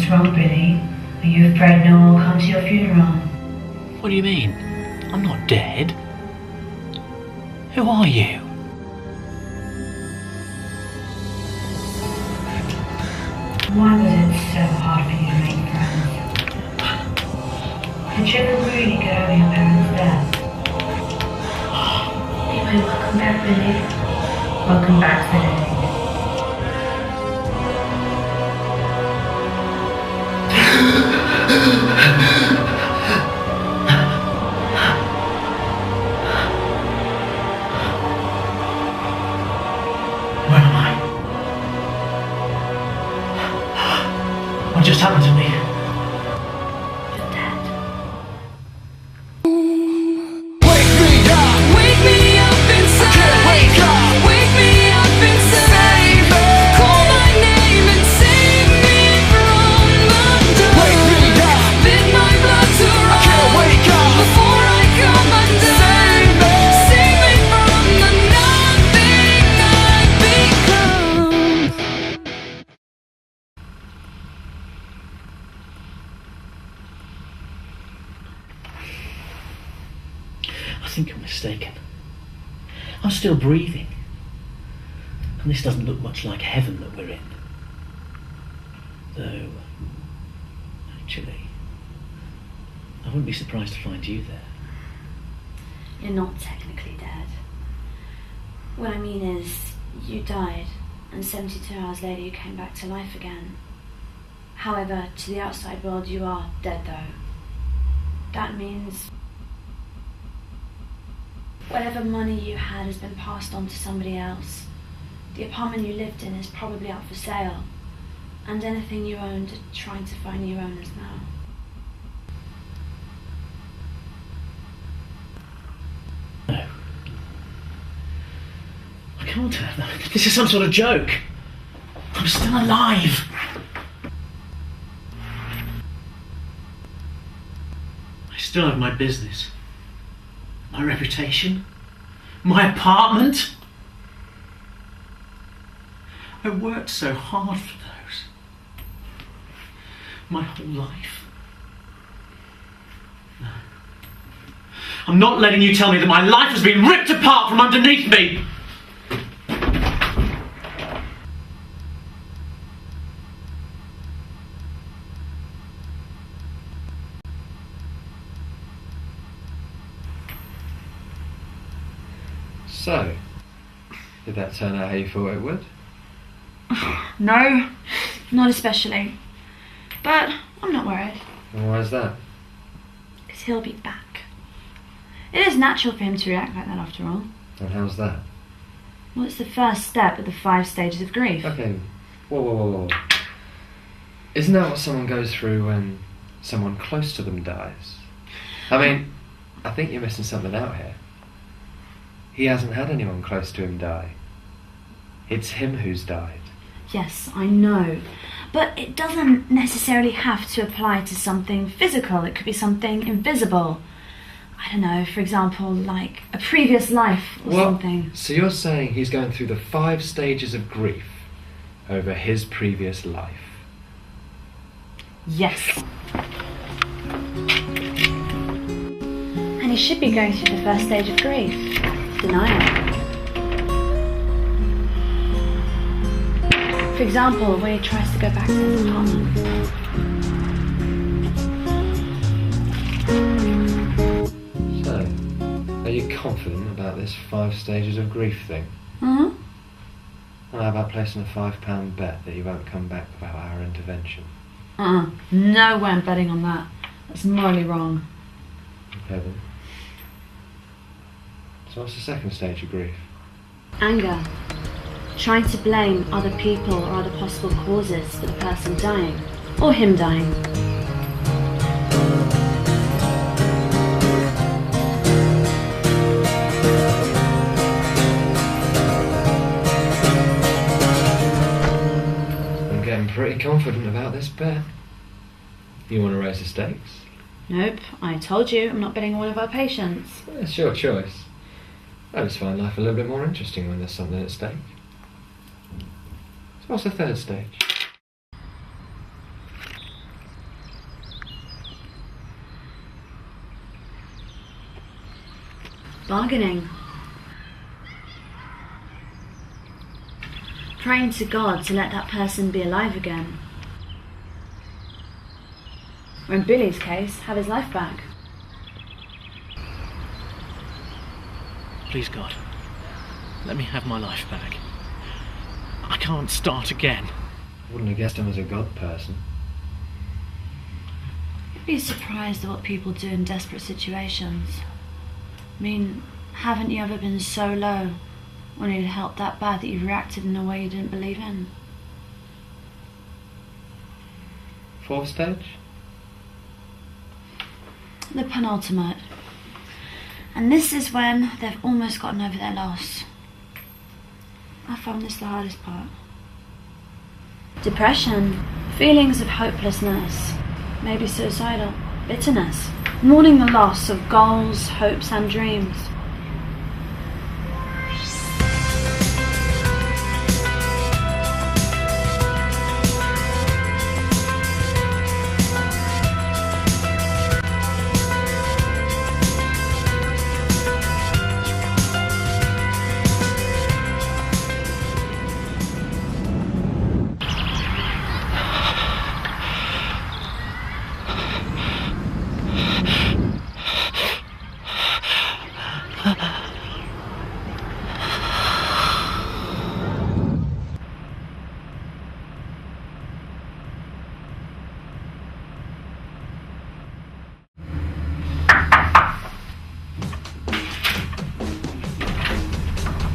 What's wrong, Billy? Are you afraid no one will come to your funeral? What do you mean? I'm not dead. Who are you? Why was it so hard for you to make friends? Did you ever really get over your parents' death? Anyway, welcome back, Billy. Welcome back, Billy. Where am I? What just happened to me? You're dead. Wake me up inside. I can't wake up. Wake me up inside. Save me. Call my name and save me from the dark. Wake me up. Bid my blood to run. I can't wake up before I come undone. Save me. Save me from the nothing I've become. I think you're mistaken. I'm still breathing. And this doesn't look much like heaven that we're in. Though, actually, I wouldn't be surprised to find you there. You're not technically dead. What I mean is, you died, and 72 hours later you came back to life again. However, to the outside world you are dead though. That means whatever money you had has been passed on to somebody else. The apartment you lived in is probably up for sale, and anything you owned are trying to find new owners now. No. I can't have that. This is some sort of joke. I'm still alive. I still have my business, my reputation, my apartment. I worked so hard for those. My whole life. No. I'm not letting you tell me that my life has been ripped apart from underneath me. So, did that turn out how you thought it would? No, not especially. But I'm not worried, And why is that? because he'll be back. It is natural for him to react like that after all. And how's that? Well, it's the first step of the 5 stages of grief. Okay, whoa. Isn't that what someone goes through when someone close to them dies? I mean, I think you're missing something out here. He hasn't had anyone close to him die. It's him who's died. Yes, I know. But it doesn't necessarily have to apply to something physical. It could be something invisible. I don't know, for example, like a previous life or something. So you're saying he's going through the 5 stages of grief over his previous life? Yes. And he should be going through the first stage of grief. Denial. For example, when he tries to go back to his apartment. So, are you confident about this 5 stages of grief thing? Mm-hmm. And how about placing a £5 bet that you won't come back without our intervention? No way I'm betting on that. That's morally wrong. Okay then. So what's the 2nd stage of grief? Anger. Trying to blame other people or other possible causes for the person dying. Or him dying. I'm getting pretty confident about this bet. You want to raise the stakes? Nope, I told you I'm not betting on one of our patients. Well, it's your choice. I just find life a little bit more interesting when there's something at stake. So what's the 3rd stage? Bargaining. Praying to God to let that person be alive again. Or in Billy's case, have his life back. Please, God, let me have my life back. I can't start again. I wouldn't have guessed him as a God person. You'd be surprised at what people do in desperate situations. I mean, haven't you ever been so low when you'd helped that bad that you reacted in a way you didn't believe in? 4th stage? The penultimate. And this is when they've almost gotten over their loss. I found this the hardest part. Depression, feelings of hopelessness, maybe suicidal, bitterness, mourning the loss of goals, hopes and dreams.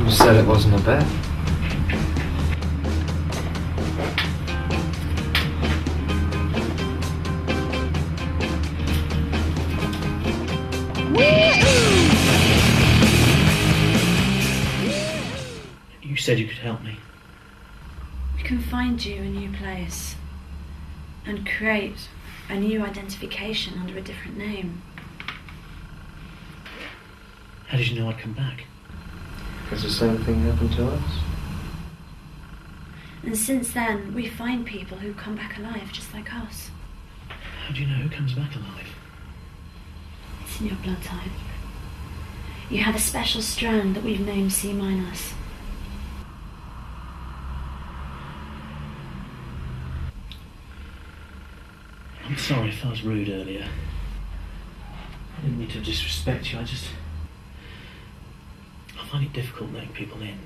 You said it wasn't a bet. You said you could help me. We can find you a new place and create a new identification under a different name. How did you know I'd come back? Has the same thing happened to us? And since then, we find people who come back alive just like us. How do you know who comes back alive? It's in your blood type. You have a special strand that we've named C-. I'm sorry if I was rude earlier. I didn't mean to disrespect you, I find it difficult letting people in.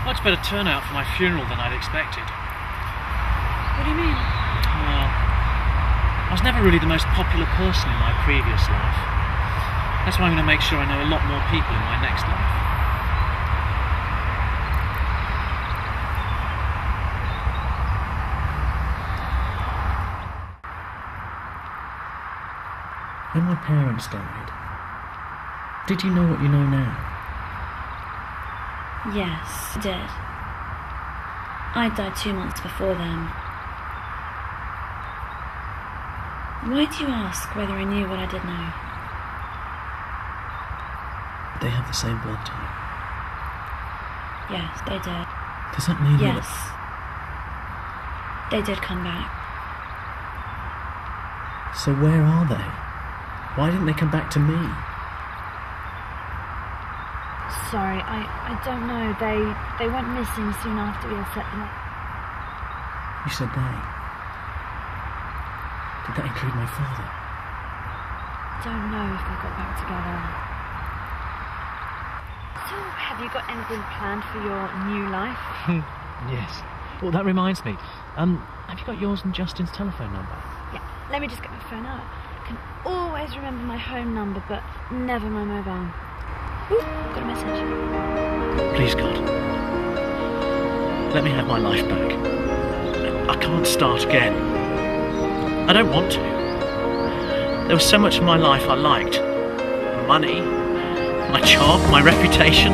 Much better turnout for my funeral than I'd expected. What do you mean? Well, I was never really the most popular person in my previous life. That's why I'm going to make sure I know a lot more people in my next life. When my parents died, did you know what you know now? Yes, I did. I died 2 months before them. Why do you ask whether I knew what I did know? They have the same blood type. Yes, they did. Does that mean Yes. They did come back. So where are they? Why didn't they come back to me? Sorry, I don't know. They went missing soon after we had set them up. You said they. Did that include my father? Don't know if they got back together. So, have you got anything planned for your new life? Yes. Well, that reminds me. Have you got yours and Justin's telephone number? Yeah, let me just get my phone out. I can always remember my home number, but never my mobile. Ooh, got a message. Please, God. Let me have my life back. I can't start again. I don't want to. There was so much of my life I liked. Money, my job, my reputation.